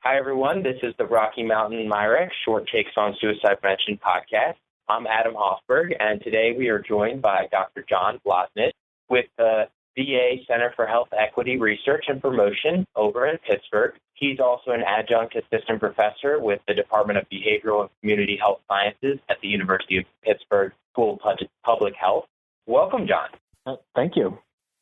Hi, everyone. This is the Rocky Mountain Myrick Short Takes on Suicide Prevention podcast. I'm Adam Hoffberg, and today we are joined by Dr. John Blosnich with the VHA Center for Health Equity Research and Promotion over in Pittsburgh. He's also an adjunct assistant professor with the Department of Behavioral and Community Health Sciences at the University of Pittsburgh School of Public Health. Welcome, John. Thank you.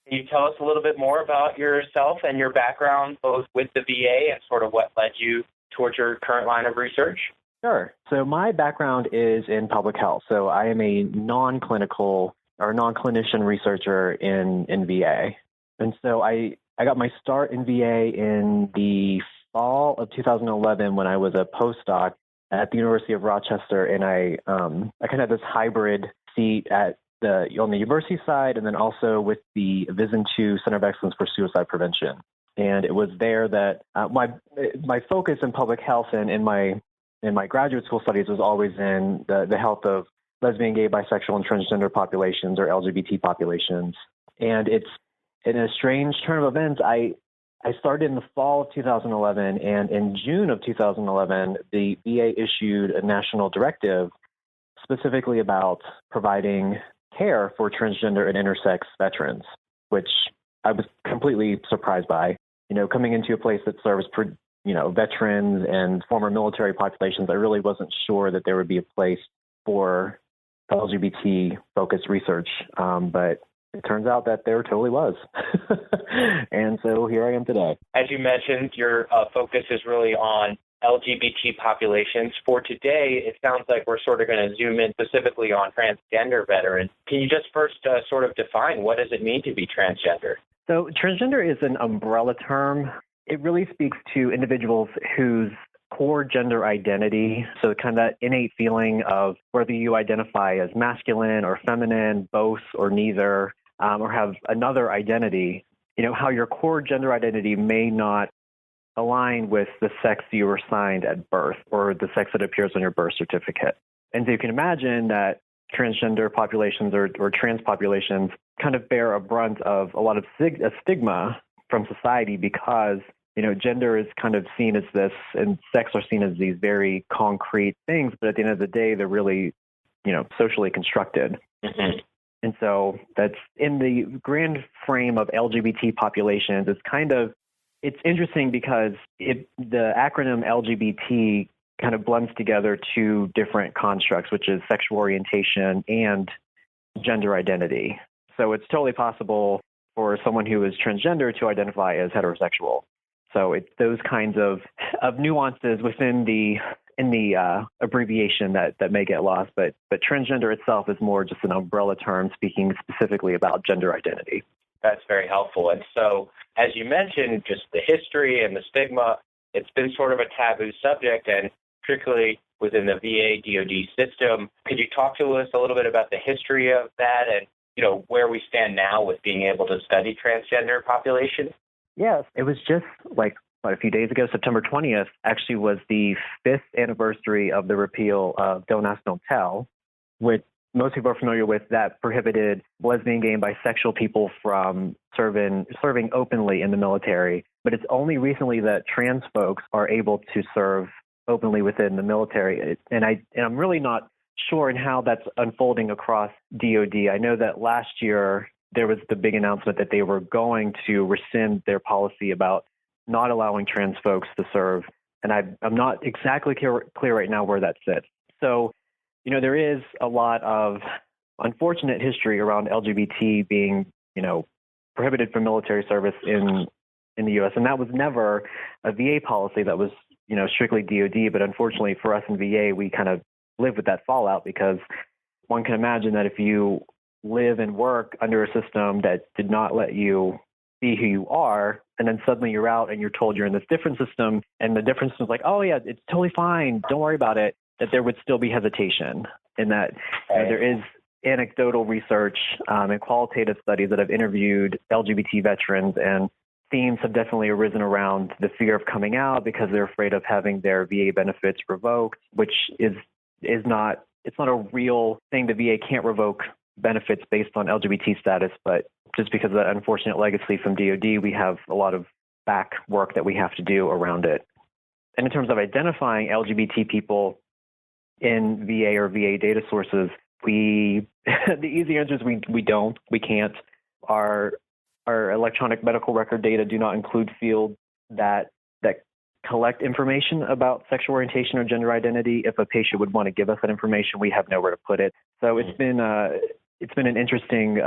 Can you tell us a little bit more about yourself and your background, both with the VA and sort of what led you towards your current line of research? Sure. So my background is in public health. So I am a non-clinical or non-clinician researcher in VA. And so I got my start in VA in the fall of 2011 when I was a postdoc at the University of Rochester, and I kind of had this hybrid seat on the university side, and then also with the VISN II Center of Excellence for Suicide Prevention. And it was there that my focus in public health and in my graduate school studies was always in the health of lesbian, gay, bisexual, and transgender populations, or LGBT populations. And it's in a strange turn of events. I started in the fall of 2011, and in June of 2011, the VA issued a national directive specifically about providing care for transgender and intersex veterans, which I was completely surprised by. Coming into a place that serves, veterans and former military populations, I really wasn't sure that there would be a place for LGBT-focused research, but it turns out that there totally was. And so here I am today. As you mentioned, your focus is really on LGBT populations. For today, it sounds like we're sort of going to zoom in specifically on transgender veterans. Can you just first sort of define what does it mean to be transgender? So transgender is an umbrella term. It really speaks to individuals whose core gender identity, so kind of that innate feeling of whether you identify as masculine or feminine, both or neither, or have another identity, how your core gender identity may not align with the sex you were assigned at birth or the sex that appears on your birth certificate. And so you can imagine that transgender populations or trans populations kind of bear a brunt of a lot of stigma from society because, gender is kind of seen as this and sex are seen as these very concrete things, but at the end of the day, they're really, socially constructed. Mm-hmm. And so that's in the grand frame of LGBT populations. It's interesting because the acronym LGBT kind of blends together two different constructs, which is sexual orientation and gender identity. So it's totally possible for someone who is transgender to identify as heterosexual. So it's those kinds of nuances within the abbreviation that may get lost. But transgender itself is more just an umbrella term speaking specifically about gender identity. That's very helpful. And so, as you mentioned, just the history and the stigma, it's been sort of a taboo subject, and particularly within the VA DoD system. Could you talk to us a little bit about the history of that and, where we stand now with being able to study transgender populations? Yes, it was just a few days ago, September 20th, actually was the 5th anniversary of the repeal of Don't Ask, Don't Tell, which most people are familiar with, that prohibited lesbian, gay, and bisexual people from serving openly in the military. But it's only recently that trans folks are able to serve openly within the military. And I'm really not sure in how that's unfolding across DoD. I know that last year there was the big announcement that they were going to rescind their policy about not allowing trans folks to serve. And I'm not exactly clear right now where that sits. So, there is a lot of unfortunate history around LGBT being, prohibited from military service in the U.S. And that was never a VA policy. That was, strictly DoD. But unfortunately for us in VA, we kind of live with that fallout because one can imagine that if you live and work under a system that did not let you be who you are, and then suddenly you're out and you're told you're in this different system, and the different system's like, oh yeah, it's totally fine, don't worry about it, that there would still be hesitation in that. There is anecdotal research and qualitative studies that have interviewed LGBT veterans, and themes have definitely arisen around the fear of coming out because they're afraid of having their VA benefits revoked, which is not, it's not a real thing. The VA can't revoke benefits based on LGBT status, but just because of that unfortunate legacy from DoD, we have a lot of back work that we have to do around it. And in terms of identifying LGBT people in VA or VA data sources, the easy answer is we can't. Our electronic medical record data do not include fields that collect information about sexual orientation or gender identity. If a patient would want to give us that information, we have nowhere to put it. So it's been an interesting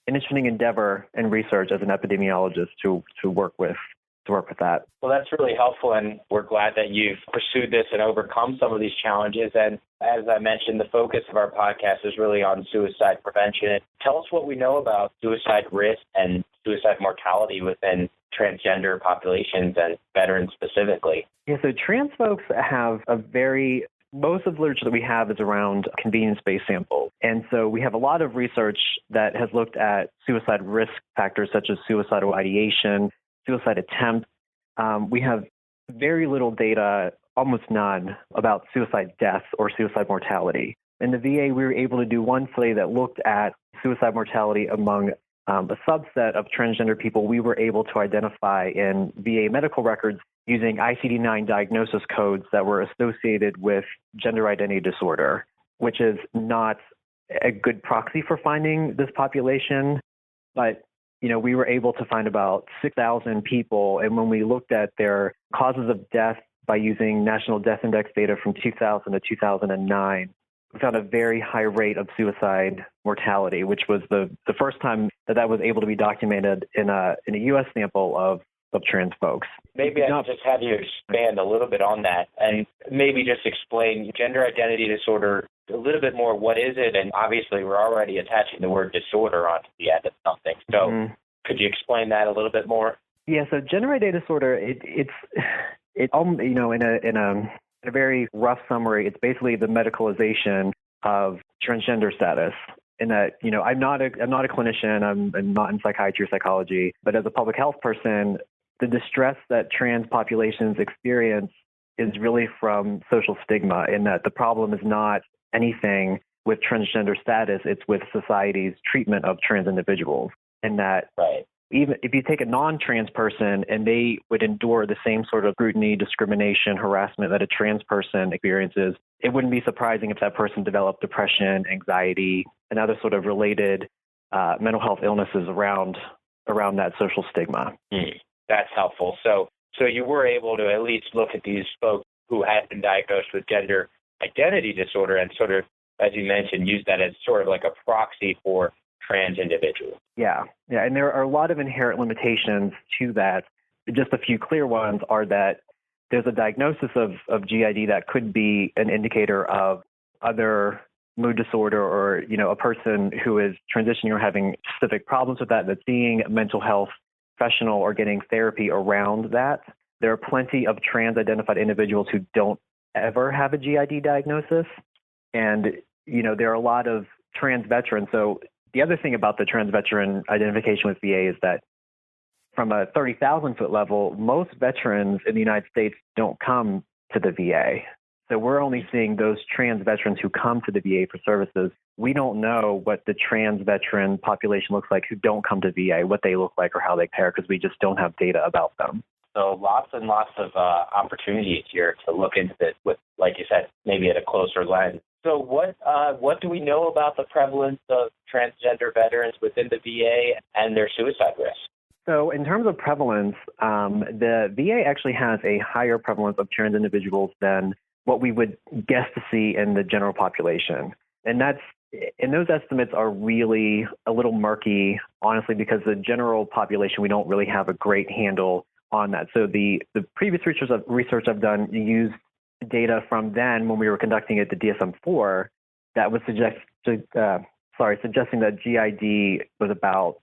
endeavor and research as an epidemiologist to work with that. Well, that's really helpful, and we're glad that you've pursued this and overcome some of these challenges. And as I mentioned, the focus of our podcast is really on suicide prevention. Tell us what we know about suicide risk and suicide mortality within transgender populations and veterans specifically. Yeah, so trans folks have most of the literature that we have is around convenience-based samples. And so we have a lot of research that has looked at suicide risk factors such as suicidal ideation, suicide attempt. We have very little data, almost none, about suicide deaths or suicide mortality. In the VA, we were able to do one study that looked at suicide mortality among a subset of transgender people we were able to identify in VA medical records using ICD-9 diagnosis codes that were associated with gender identity disorder, which is not a good proxy for finding this population. But we were able to find about 6,000 people, and when we looked at their causes of death by using National Death Index data from 2000 to 2009, we found a very high rate of suicide mortality, which was the first time that was able to be documented in a U.S. sample of trans folks. Maybe I can just have you expand a little bit on that and maybe just explain gender identity disorder a little bit more. What is it? And obviously we're already attaching the word disorder onto the end of something. So could you explain that a little bit more? Yeah, so gender identity disorder, it's in a very rough summary, it's basically the medicalization of transgender status. In that, I'm not a clinician, I'm not in psychiatry or psychology, but as a public health person, the distress that trans populations experience is really from social stigma, in that the problem is not anything with transgender status, it's with society's treatment of trans individuals. And that even if you take a non-trans person and they would endure the same sort of scrutiny, discrimination, harassment that a trans person experiences, it wouldn't be surprising if that person developed depression, anxiety, and other sort of related mental health illnesses around that social stigma. That's helpful. So you were able to at least look at these folks who had been diagnosed with gender identity disorder and sort of, as you mentioned, use that as sort of like a proxy for trans individuals. Yeah, and there are a lot of inherent limitations to that. Just a few clear ones are that there's a diagnosis of GID that could be an indicator of other mood disorder or, a person who is transitioning or having specific problems with that's seeing a mental health professional or getting therapy around that. There are plenty of trans-identified individuals who don't ever have a GID diagnosis. And, there are a lot of trans veterans. So the other thing about the trans veteran identification with VA is that from a 30,000-foot level, most veterans in the United States don't come to the VA. So we're only seeing those trans veterans who come to the VA for services. We don't know what the trans veteran population looks like who don't come to VA, what they look like or how they pair, because we just don't have data about them. So lots and lots of opportunities here to look into this with, like you said, maybe at a closer lens. So what do we know about the prevalence of transgender veterans within the VA and their suicide risk? So in terms of prevalence, the VA actually has a higher prevalence of trans individuals than what we would guess to see in the general population. And those estimates are really a little murky, honestly, because the general population, we don't really have a great handle on that. So the previous research I've done used data from then when we were conducting it, the DSM-4, that was suggesting that GID was about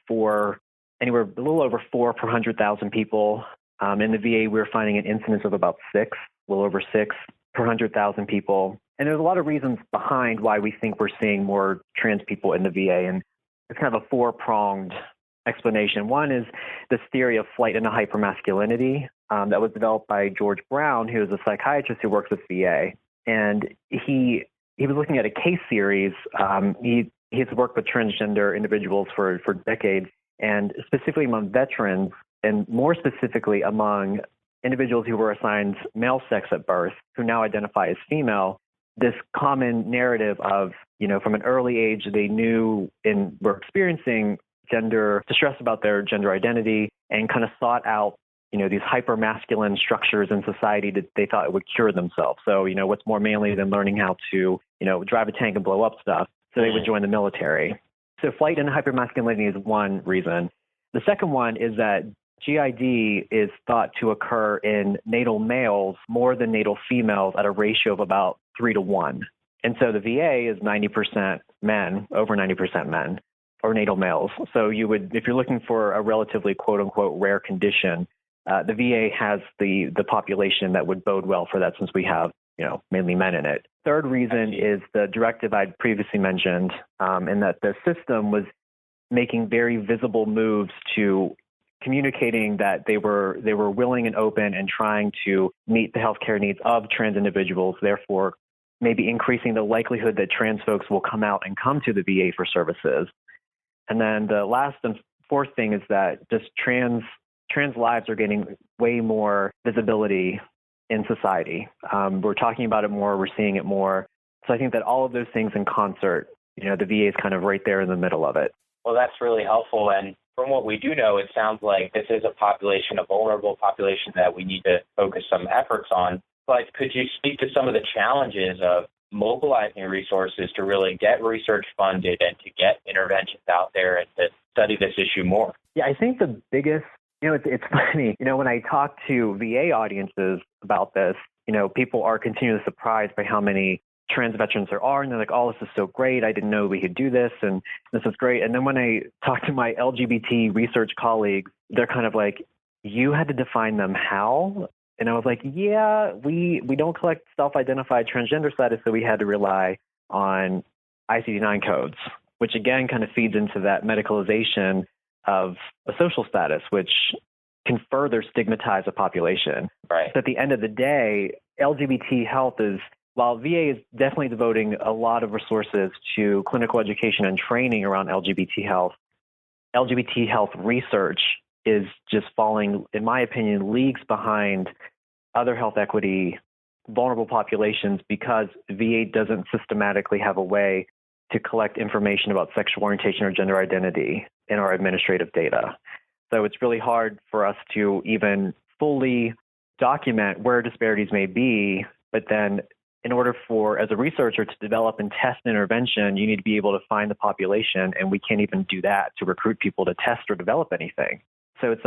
anywhere a little over 4 per 100,000 people. In the VA, we were finding an incidence of about 6, a little over 6 per 100,000 people. And there's a lot of reasons behind why we think we're seeing more trans people in the VA. And it's kind of a 4-pronged explanation. One is this theory of flight into hypermasculinity that was developed by George Brown, who is a psychiatrist who works with VA. And he was looking at a case series. He has worked with transgender individuals for decades, and specifically among veterans, and more specifically among individuals who were assigned male sex at birth who now identify as female, this common narrative of, from an early age, they knew and were experiencing gender distress about their gender identity and kind of sought out, these hyper-masculine structures in society that they thought would cure themselves. So, what's more manly than learning how to, drive a tank and blow up stuff? So they would join the military. So flight and hypermasculinity is one reason. The second one is that GID is thought to occur in natal males more than natal females at a ratio of about 3-to-1. And so the VA is 90% men, over 90% men, or natal males. So if you're looking for a relatively quote-unquote rare condition, the VA has the population that would bode well for that since we have, mainly men in it. Third reason is the directive I'd previously mentioned, in that the system was making very visible moves to communicating that they were willing and open and trying to meet the healthcare needs of trans individuals, therefore maybe increasing the likelihood that trans folks will come out and come to the VA for services. And then the last and fourth thing is that just trans lives are getting way more visibility in society. We're talking about it more. We're seeing it more. So I think that all of those things in concert, the VA is kind of right there in the middle of it. Well, that's really helpful. And from what we do know, it sounds like this is a population, a vulnerable population that we need to focus some efforts on. But could you speak to some of the challenges of mobilizing resources to really get research funded and to get interventions out there and to study this issue more? Yeah, I think the biggest, it's funny, when I talk to VA audiences about this, people are continually surprised by how many trans veterans there are, and they're like, oh, this is so great. I didn't know we could do this, and this is great. And then when I talk to my LGBT research colleagues, they're kind of like, you had to define them how? And I was like, yeah, we don't collect self-identified transgender status, so we had to rely on ICD-9 codes, which again kind of feeds into that medicalization of a social status, which can further stigmatize a population. Right. So at the end of the day, LGBT health is, while VA is definitely devoting a lot of resources to clinical education and training around LGBT health research is just falling, in my opinion, leagues behind other health equity vulnerable populations because VA doesn't systematically have a way to collect information about sexual orientation or gender identity in our administrative data. So it's really hard for us to even fully document where disparities may be, but then in order for, as a researcher, to develop and test an intervention, you need to be able to find the population, and we can't even do that to recruit people to test or develop anything. So it's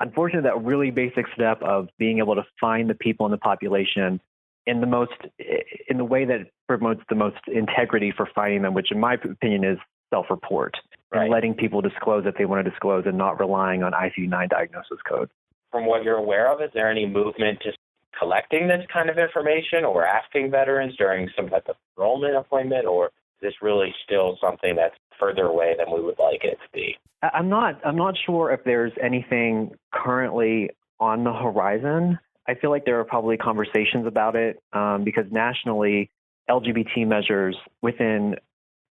unfortunately, that really basic step of being able to find the people in the population in the way that promotes the most integrity for finding them, which in my opinion is self-report, right, and letting people disclose if they want to disclose and not relying on ICD-9 diagnosis codes. From what you're aware of, is there any movement to collecting this kind of information or asking veterans during some type of enrollment appointment, or is this really still something that's further away than we would like it to be? I'm not sure if there's anything currently on the horizon. I feel like there are probably conversations about it because nationally, LGBT measures within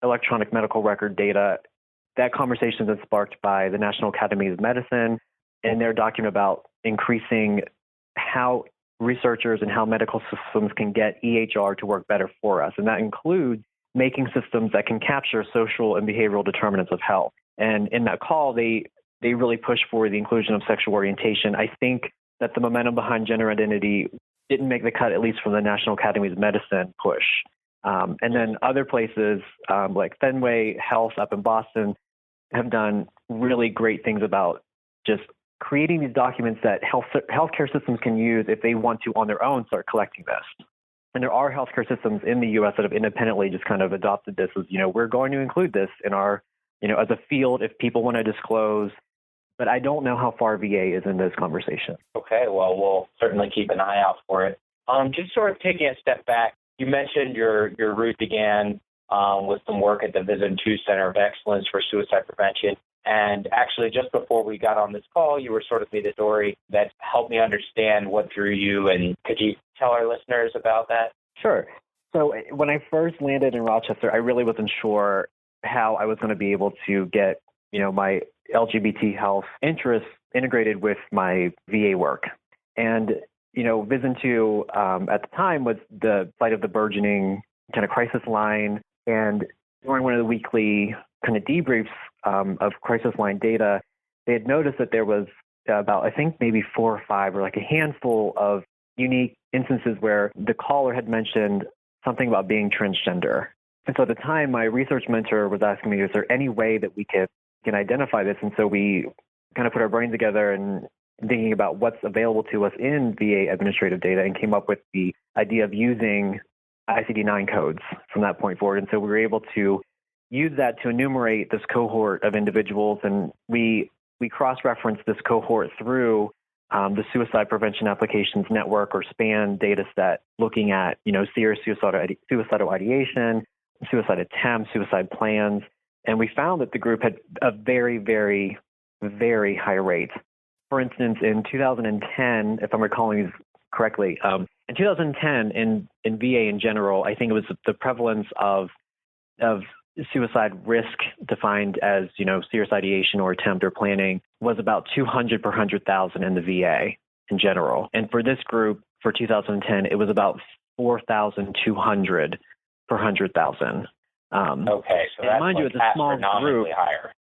electronic medical record data, that conversation is sparked by the National Academy of Medicine and their document about increasing how researchers and how medical systems can get EHR to work better for us. And that includes making systems that can capture social and behavioral determinants of health. And in that call, they really push for the inclusion of sexual orientation. I think that the momentum behind gender identity didn't make the cut, at least from the National Academy of Medicine push. And then other places like Fenway Health up in Boston have done really great things about just creating these documents that healthcare systems can use if they want to on their own start collecting this. And there are healthcare systems in the U.S. that have independently just kind of adopted this as, we're going to include this in our, as a field if people want to disclose. But I don't know how far VA is in this conversation. Okay, well, we'll certainly keep an eye out for it. Just sort of taking a step back, you mentioned your route began with some work at the VHA Center of Excellence for Suicide Prevention. And actually, just before we got on this call, you were sort of the story that helped me understand what drew you. And could you tell our listeners about that? Sure. So when I first landed in Rochester, I really wasn't sure how I was going to be able to get, my LGBT health interests integrated with my VA work. And, Vision 2 at the time was the site of the burgeoning kind of crisis line. And during one of the weekly kind of debriefs of crisis line data, they had noticed that there was about, I think, maybe 4 or 5 or like a handful of unique instances where the caller had mentioned something about being transgender. And so at the time, my research mentor was asking me, is there any way that we can identify this? And so we kind of put our brains together and thinking about what's available to us in VA administrative data and came up with the idea of using ICD-9 codes from that point forward. And so we were able to use that to enumerate this cohort of individuals. And we cross-referenced this cohort through the Suicide Prevention Applications Network, or SPAN data set, looking at, serious suicidal ideation, suicide attempts, suicide plans. And we found that the group had a very, very, very high rate. For instance, in 2010, if I'm recalling these correctly, in 2010, in VA in general, I think it was the prevalence of suicide risk defined as, serious ideation or attempt or planning was about 200 per 100,000 in the VA in general. And for this group, for 2010, it was about 4,200 per 100,000. Okay, so that's mind you, it's a small group. Higher.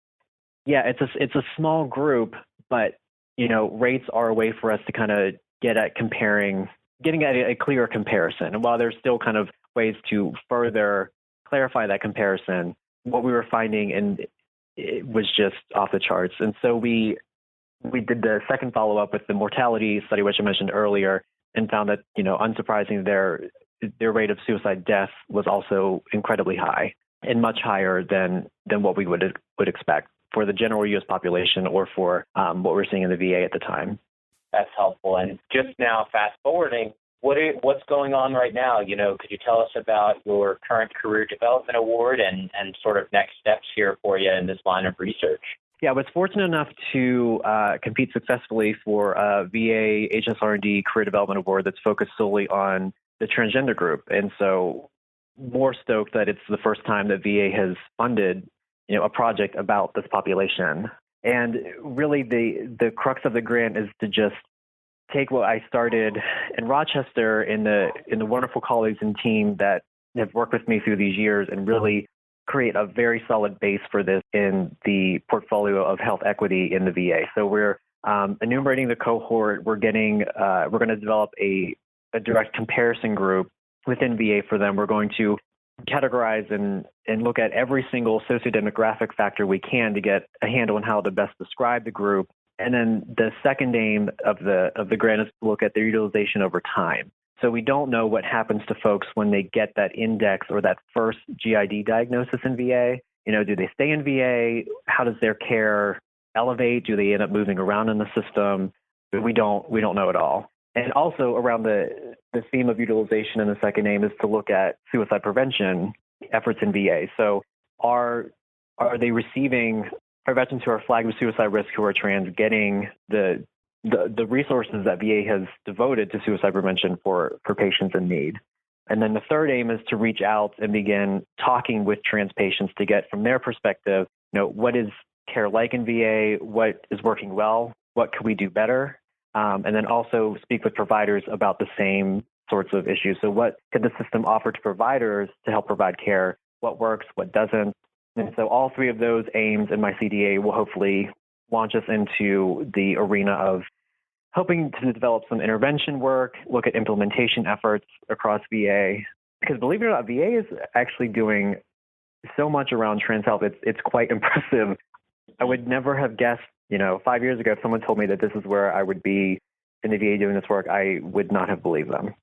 Yeah, it's a small group, but rates are a way for us to kind of getting at a clearer comparison. And while there's still kind of ways to further clarify that comparison, what we were finding, and it was just off the charts. And so we did the second follow-up with the mortality study, which I mentioned earlier, and found that, unsurprisingly, their rate of suicide death was also incredibly high and much higher than what we would expect for the general U.S. population or for what we're seeing in the VA at the time. That's helpful. And just now, fast forwarding, what's going on right now? Could you tell us about your current Career Development Award and sort of next steps here for you in this line of research? Yeah, I was fortunate enough to compete successfully for a VA HSR&D Career Development Award that's focused solely on the transgender group. And so more stoked that it's the first time that VA has funded, a project about this population. And really the crux of the grant is to just take what I started in Rochester in the wonderful colleagues and team that have worked with me through these years and really create a very solid base for this in the portfolio of health equity in the VA. So we're enumerating the cohort. We're going to develop a direct comparison group within VA for them. We're going to categorize and look at every single sociodemographic factor we can to get a handle on how to best describe the group. And then the second aim of the grant is to look at their utilization over time. So we don't know what happens to folks when they get that index or that first GID diagnosis in VA. Do they stay in VA? How does their care elevate? Do they end up moving around in the system? We don't know at all. And also around the theme of utilization in the second aim is to look at suicide prevention efforts in VA. So are they receiving, our veterans who are flagged with suicide risk who are trans getting the resources that VA has devoted to suicide prevention for patients in need? And then the third aim is to reach out and begin talking with trans patients to get from their perspective, what is care like in VA? What is working well? What could we do better? And then also speak with providers about the same sorts of issues. So what could the system offer to providers to help provide care? What works, what doesn't? And so all three of those aims in my CDA will hopefully launch us into the arena of helping to develop some intervention work, look at implementation efforts across VA. Because believe it or not, VA is actually doing so much around trans health. It's quite impressive. I would never have guessed, 5 years ago, if someone told me that this is where I would be in the VA doing this work, I would not have believed them.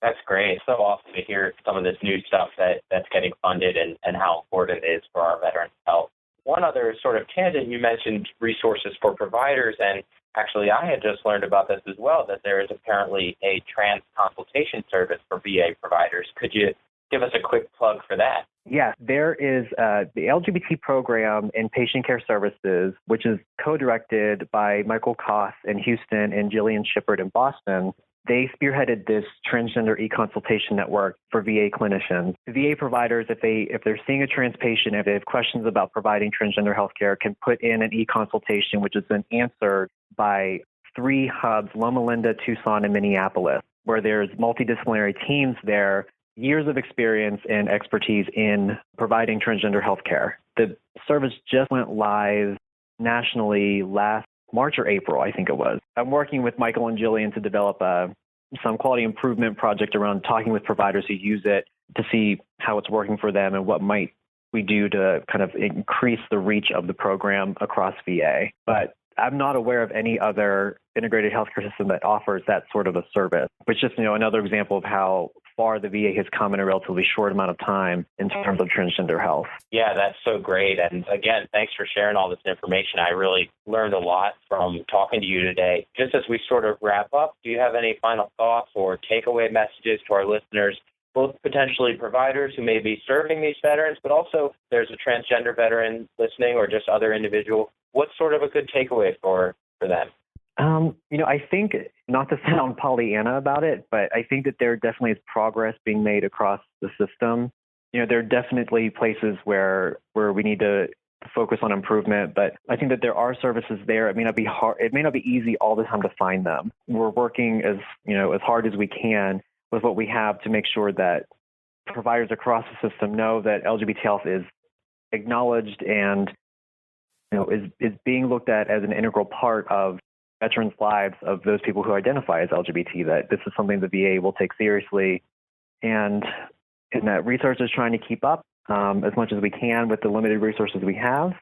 That's great. It's so awesome to hear some of this new stuff that's getting funded and how important it is for our veterans' health. One other sort of tangent, you mentioned resources for providers, and actually I had just learned about this as well, that there is apparently a trans consultation service for VA providers. Could you give us a quick plug for that? Yes, there is the LGBT program in patient care services, which is co-directed by Michael Koss in Houston and Jillian Shippard in Boston. they spearheaded this transgender e-consultation network for VA clinicians. VA providers, if they're seeing a trans patient, if they have questions about providing transgender healthcare, can put in an e-consultation, which has been answered by 3 hubs, Loma Linda, Tucson, and Minneapolis, where there's multidisciplinary teams there, years of experience and expertise in providing transgender healthcare. The service just went live nationally last March or April, I think it was. I'm working with Michael and Jillian to develop some quality improvement project around talking with providers who use it to see how it's working for them and what might we do to kind of increase the reach of the program across VA. But I'm not aware of any other integrated healthcare system that offers that sort of a service, which is just, another example of how far the VA has come in a relatively short amount of time in terms of transgender health. Yeah, that's so great. And again, thanks for sharing all this information. I really learned a lot from talking to you today. Just as we sort of wrap up, do you have any final thoughts or takeaway messages to our listeners, both potentially providers who may be serving these veterans, but also there's a transgender veteran listening or just other individual? What's sort of a good takeaway for them? I think, not to sound Pollyanna about it, but I think that there definitely is progress being made across the system. There are definitely places where we need to focus on improvement, but I think that there are services there. It may not be hard. It may not be easy all the time to find them. We're working as hard as we can with what we have to make sure that providers across the system know that LGBT health is acknowledged and is being looked at as an integral part of veterans' lives of those people who identify as LGBT, that this is something the VA will take seriously, and that research is trying to keep up as much as we can with the limited resources we have,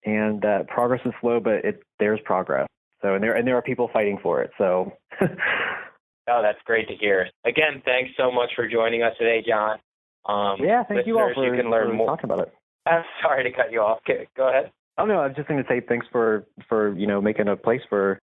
and that progress is slow, but there's progress. So, and there are people fighting for it. So, oh, that's great to hear. Again, thanks so much for joining us today, John. Thank you all for talking about it. I'm sorry to cut you off. Go ahead. Oh, no, I was just going to say thanks for making a place for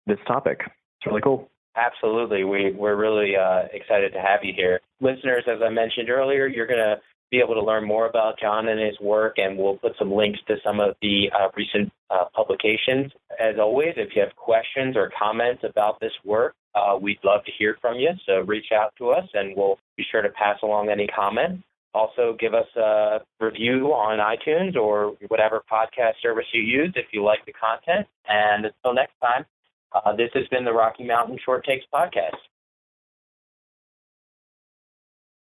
this topic. It's really cool. Absolutely. We're really excited to have you here. Listeners, as I mentioned earlier, you're going to be able to learn more about John and his work, and we'll put some links to some of the recent publications. As always, if you have questions or comments about this work, we'd love to hear from you. So reach out to us, and we'll be sure to pass along any comments. Also, give us a review on iTunes or whatever podcast service you use if you like the content. And until next time, this has been the Rocky Mountain Short Takes Podcast.